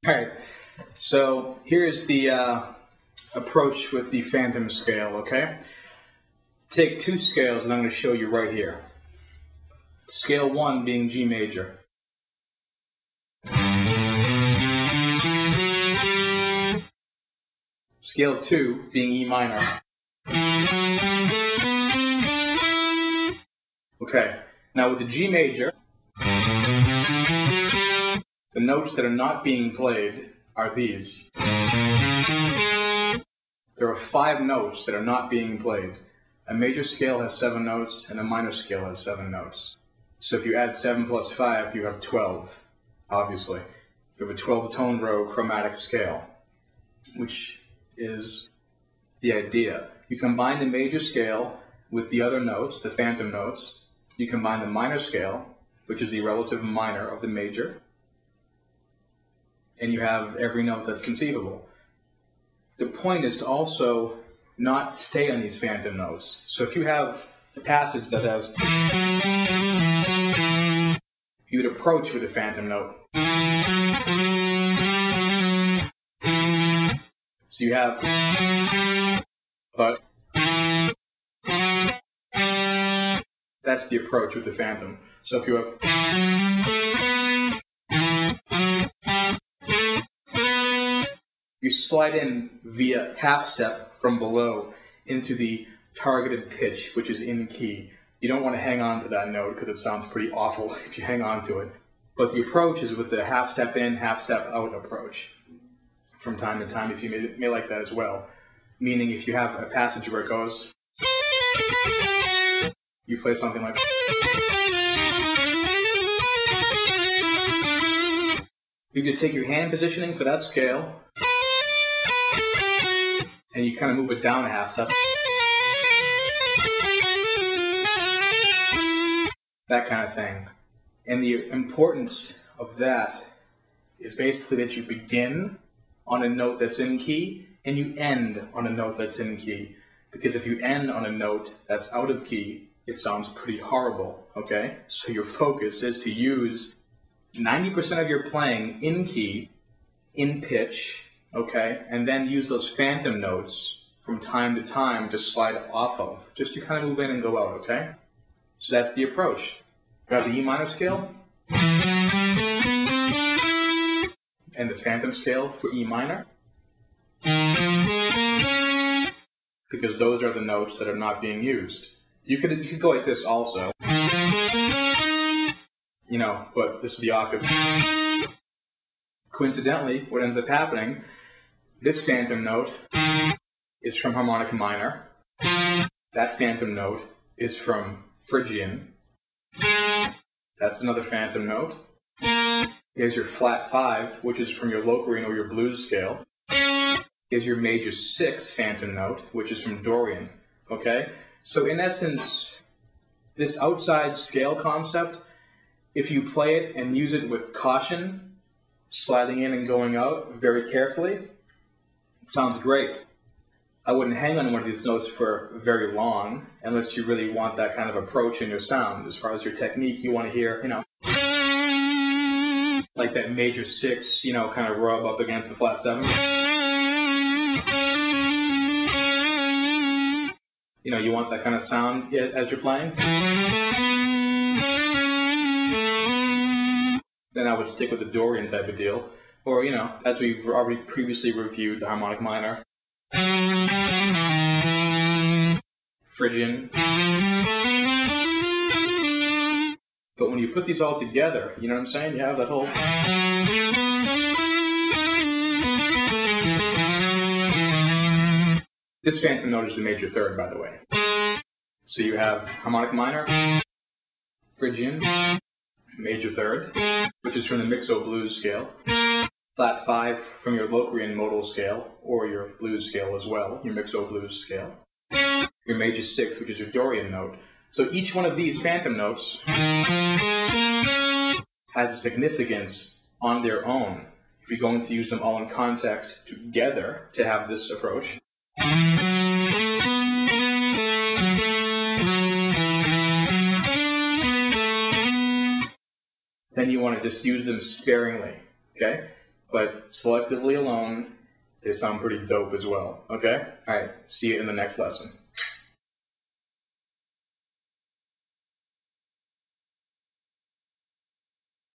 Alright, so here's the approach with the phantom scale, okay? Take two scales that I'm going to show you right here. Scale 1 being G major. Scale 2 being E minor. Okay, now with the G major, the notes that are not being played are these. There are 5 notes that are not being played. A major scale has 7 notes, and a minor scale has 7 notes. So if you add 7 plus 5, you have 12, obviously. You have a 12-tone row chromatic scale, which is the idea. You combine the major scale with the other notes, the phantom notes. You combine the minor scale, which is the relative minor of the major, and you have every note that's conceivable. The point is to also not stay on these phantom notes. So if you have a passage that has, you would approach with a phantom note. So you have, but, that's the approach with the phantom. So if you have, you slide in via half step from below into the targeted pitch, which is in key. You don't want to hang on to that note because it sounds pretty awful if you hang on to it. But the approach is with the half step in, half step out approach. From time to time, if you may like that as well. Meaning if you have a passage where it goes, you play something like, you just take your hand positioning for that scale, and you kind of move it down a half step. That kind of thing. And the importance of that is basically that you begin on a note that's in key, and you end on a note that's in key. Because if you end on a note that's out of key, it sounds pretty horrible, okay? So your focus is to use 90% of your playing in key, in pitch, okay? And then use those phantom notes from time to time to slide off of, just to kind of move in and go out, okay? So that's the approach. You have the E minor scale, and the phantom scale for E minor, because those are the notes that are not being used. You could go like this also, you know, but this is the octave. Coincidentally, what ends up happening, this phantom note is from harmonica minor. That phantom note is from Phrygian. That's another phantom note. Here's your flat 5, which is from your Locrian or your blues scale. Here's your major 6 phantom note, which is from Dorian. Okay? So in essence, this outside scale concept, if you play it and use it with caution, sliding in and going out very carefully, it sounds great. I wouldn't hang on one of these notes for very long unless you really want that kind of approach in your sound. As far as your technique, you want to hear, you know, like that major 6, you know, kind of rub up against the flat 7. You know, you want that kind of sound as you're playing. Then I would stick with the Dorian type of deal. Or, you know, as we've already previously reviewed, the harmonic minor, Phrygian. But when you put these all together, you know what I'm saying? You have that whole... This phantom note is the major third, by the way. So you have harmonic minor, Phrygian, major third, which is from the Mixo blues scale, flat 5 from your Locrian modal scale, or your blues scale as well, your Mixo blues scale, your major 6, which is your Dorian note. So each one of these phantom notes has a significance on their own. If you're going to use them all in context together to have this approach, then you want to just use them sparingly, okay? But selectively alone, they sound pretty dope as well, okay? All right, see you in the next lesson.